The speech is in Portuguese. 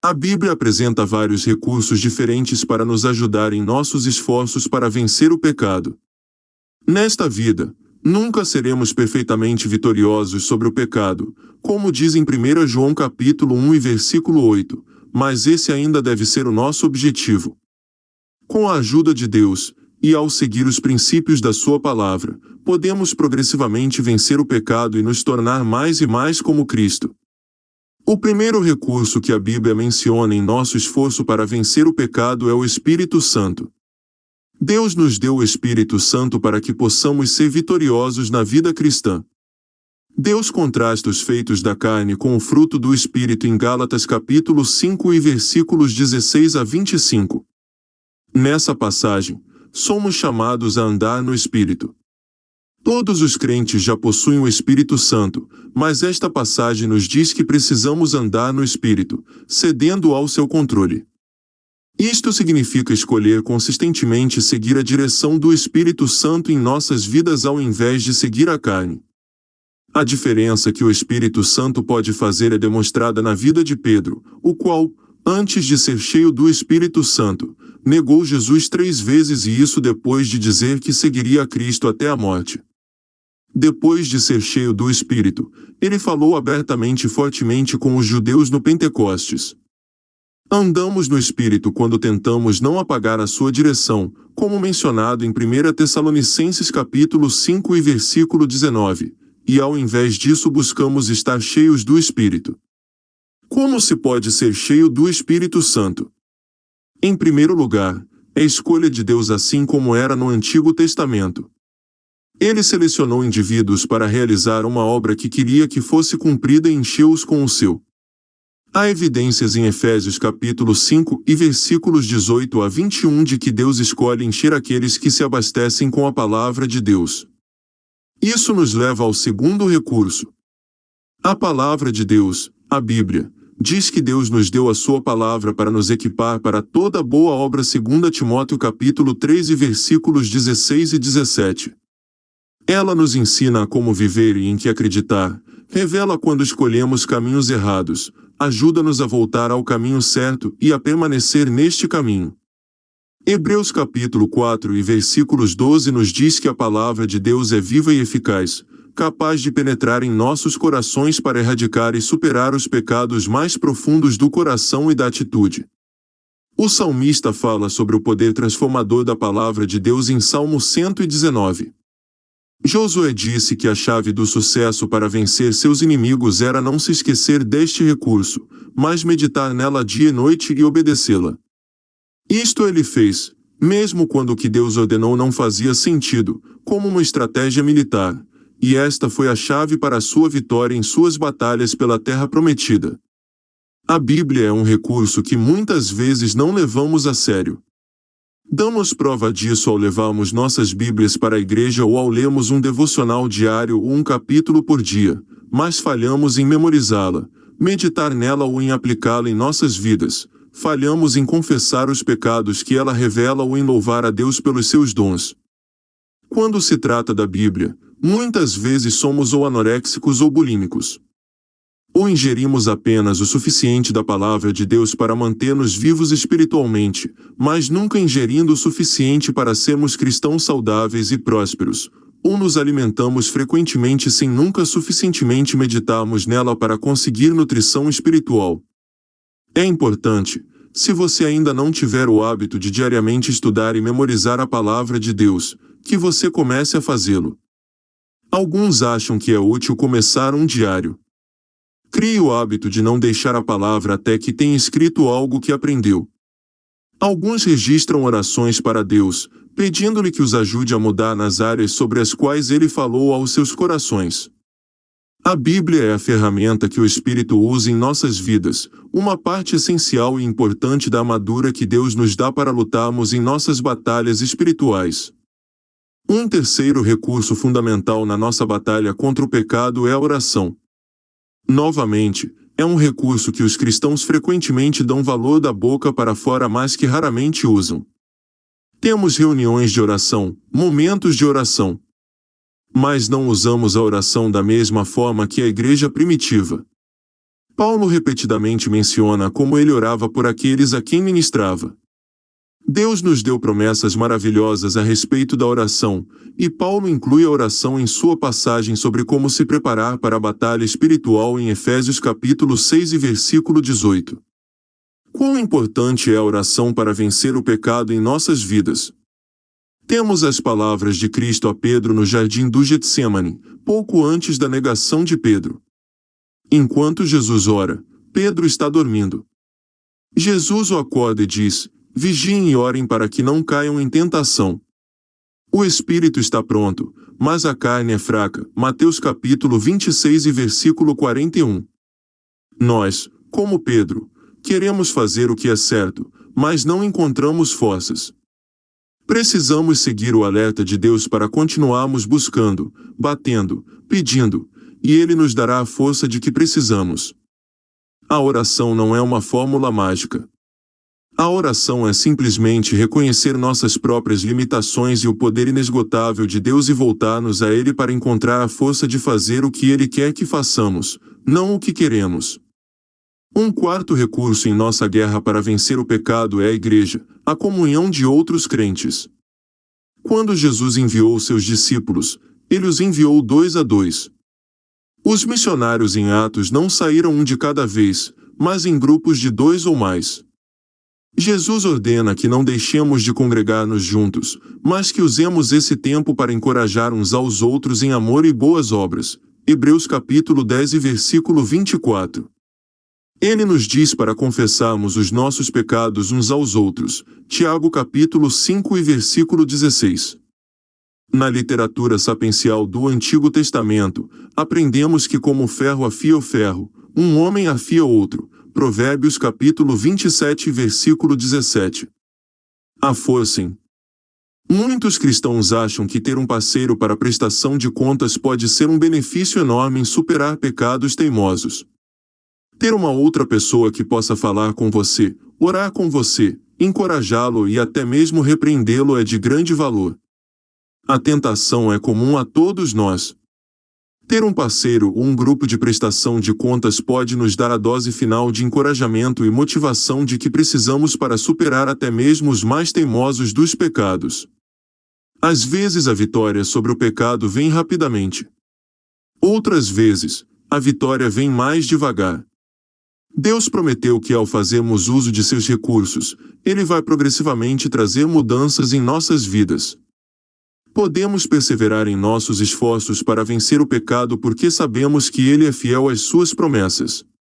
A Bíblia apresenta vários recursos diferentes para nos ajudar em nossos esforços para vencer o pecado. Nesta vida, nunca seremos perfeitamente vitoriosos sobre o pecado, como diz em 1 João capítulo 1 e versículo 8, mas esse ainda deve ser o nosso objetivo. Com a ajuda de Deus, e ao seguir os princípios da sua palavra, podemos progressivamente vencer o pecado e nos tornar mais e mais como Cristo. O primeiro recurso que a Bíblia menciona em nosso esforço para vencer o pecado é o Espírito Santo. Deus nos deu o Espírito Santo para que possamos ser vitoriosos na vida cristã. Deus contrasta os feitos da carne com o fruto do Espírito em Gálatas capítulo 5 e versículos 16 a 25. Nessa passagem, somos chamados a andar no Espírito. Todos os crentes já possuem o Espírito Santo, mas esta passagem nos diz que precisamos andar no Espírito, cedendo ao seu controle. Isto significa escolher consistentemente seguir a direção do Espírito Santo em nossas vidas ao invés de seguir a carne. A diferença que o Espírito Santo pode fazer é demonstrada na vida de Pedro, o qual, antes de ser cheio do Espírito Santo, negou Jesus 3 vezes e isso depois de dizer que seguiria a Cristo até a morte. Depois de ser cheio do Espírito, ele falou abertamente e fortemente com os judeus no Pentecostes. Andamos no Espírito quando tentamos não apagar a sua direção, como mencionado em 1 Tessalonicenses capítulo 5 e versículo 19, e ao invés disso buscamos estar cheios do Espírito. Como se pode ser cheio do Espírito Santo? Em primeiro lugar, é escolha de Deus assim como era no Antigo Testamento. Ele selecionou indivíduos para realizar uma obra que queria que fosse cumprida e encheu-os com o seu. Há evidências em Efésios capítulo 5 e versículos 18 a 21 de que Deus escolhe encher aqueles que se abastecem com a palavra de Deus. Isso nos leva ao segundo recurso. A palavra de Deus, a Bíblia, diz que Deus nos deu a sua palavra para nos equipar para toda boa obra 2 Timóteo capítulo 3 e versículos 16 e 17. Ela nos ensina a como viver e em que acreditar, revela quando escolhemos caminhos errados, ajuda-nos a voltar ao caminho certo e a permanecer neste caminho. Hebreus capítulo 4 e versículos 12 nos diz que a palavra de Deus é viva e eficaz, capaz de penetrar em nossos corações para erradicar e superar os pecados mais profundos do coração e da atitude. O salmista fala sobre o poder transformador da palavra de Deus em Salmo 119. Josué disse que a chave do sucesso para vencer seus inimigos era não se esquecer deste recurso, mas meditar nela dia e noite e obedecê-la. Isto ele fez, mesmo quando o que Deus ordenou não fazia sentido, como uma estratégia militar, e esta foi a chave para a sua vitória em suas batalhas pela terra prometida. A Bíblia é um recurso que muitas vezes não levamos a sério. Damos prova disso ao levarmos nossas Bíblias para a igreja ou ao lermos um devocional diário ou um capítulo por dia, mas falhamos em memorizá-la, meditar nela ou em aplicá-la em nossas vidas, falhamos em confessar os pecados que ela revela ou em louvar a Deus pelos seus dons. Quando se trata da Bíblia, muitas vezes somos ou anoréxicos ou bulímicos. Ou ingerimos apenas o suficiente da palavra de Deus para manter-nos vivos espiritualmente, mas nunca ingerindo o suficiente para sermos cristãos saudáveis e prósperos, ou nos alimentamos frequentemente sem nunca suficientemente meditarmos nela para conseguir nutrição espiritual. É importante, se você ainda não tiver o hábito de diariamente estudar e memorizar a palavra de Deus, que você comece a fazê-lo. Alguns acham que é útil começar um diário. Crie o hábito de não deixar a palavra até que tenha escrito algo que aprendeu. Alguns registram orações para Deus, pedindo-lhe que os ajude a mudar nas áreas sobre as quais ele falou aos seus corações. A Bíblia é a ferramenta que o Espírito usa em nossas vidas, uma parte essencial e importante da armadura que Deus nos dá para lutarmos em nossas batalhas espirituais. Um terceiro recurso fundamental na nossa batalha contra o pecado é a oração. Novamente, é um recurso que os cristãos frequentemente dão valor da boca para fora, mas que raramente usam. Temos reuniões de oração, momentos de oração. Mas não usamos a oração da mesma forma que a igreja primitiva. Paulo repetidamente menciona como ele orava por aqueles a quem ministrava. Deus nos deu promessas maravilhosas a respeito da oração, e Paulo inclui a oração em sua passagem sobre como se preparar para a batalha espiritual em Efésios capítulo 6 e versículo 18. Quão importante é a oração para vencer o pecado em nossas vidas? Temos as palavras de Cristo a Pedro no jardim do Getsêmani, pouco antes da negação de Pedro. Enquanto Jesus ora, Pedro está dormindo. Jesus o acorda e diz: vigiem e orem para que não caiam em tentação. O espírito está pronto, mas a carne é fraca. Mateus capítulo 26 e versículo 41. Nós, como Pedro, queremos fazer o que é certo, mas não encontramos forças. Precisamos seguir o alerta de Deus para continuarmos buscando, batendo, pedindo, e Ele nos dará a força de que precisamos. A oração não é uma fórmula mágica. A oração é simplesmente reconhecer nossas próprias limitações e o poder inesgotável de Deus e voltar-nos a Ele para encontrar a força de fazer o que Ele quer que façamos, não o que queremos. Um quarto recurso em nossa guerra para vencer o pecado é a igreja, a comunhão de outros crentes. Quando Jesus enviou seus discípulos, Ele os enviou 2 a 2. Os missionários em Atos não saíram um de cada vez, mas em grupos de 2 ou mais. Jesus ordena que não deixemos de congregar-nos juntos, mas que usemos esse tempo para encorajar uns aos outros em amor e boas obras. Hebreus capítulo 10 e versículo 24. Ele nos diz para confessarmos os nossos pecados uns aos outros. Tiago capítulo 5 e versículo 16. Na literatura sapiencial do Antigo Testamento, aprendemos que como o ferro afia o ferro, um homem afia outro. Provérbios capítulo 27 versículo 17. A forcem. Muitos cristãos acham que ter um parceiro para prestação de contas pode ser um benefício enorme em superar pecados teimosos. Ter uma outra pessoa que possa falar com você, orar com você, encorajá-lo e até mesmo repreendê-lo é de grande valor. A tentação é comum a todos nós. Ter um parceiro ou um grupo de prestação de contas pode nos dar a dose final de encorajamento e motivação de que precisamos para superar até mesmo os mais teimosos dos pecados. Às vezes a vitória sobre o pecado vem rapidamente. Outras vezes, a vitória vem mais devagar. Deus prometeu que ao fazermos uso de seus recursos, Ele vai progressivamente trazer mudanças em nossas vidas. Podemos perseverar em nossos esforços para vencer o pecado porque sabemos que Ele é fiel às suas promessas.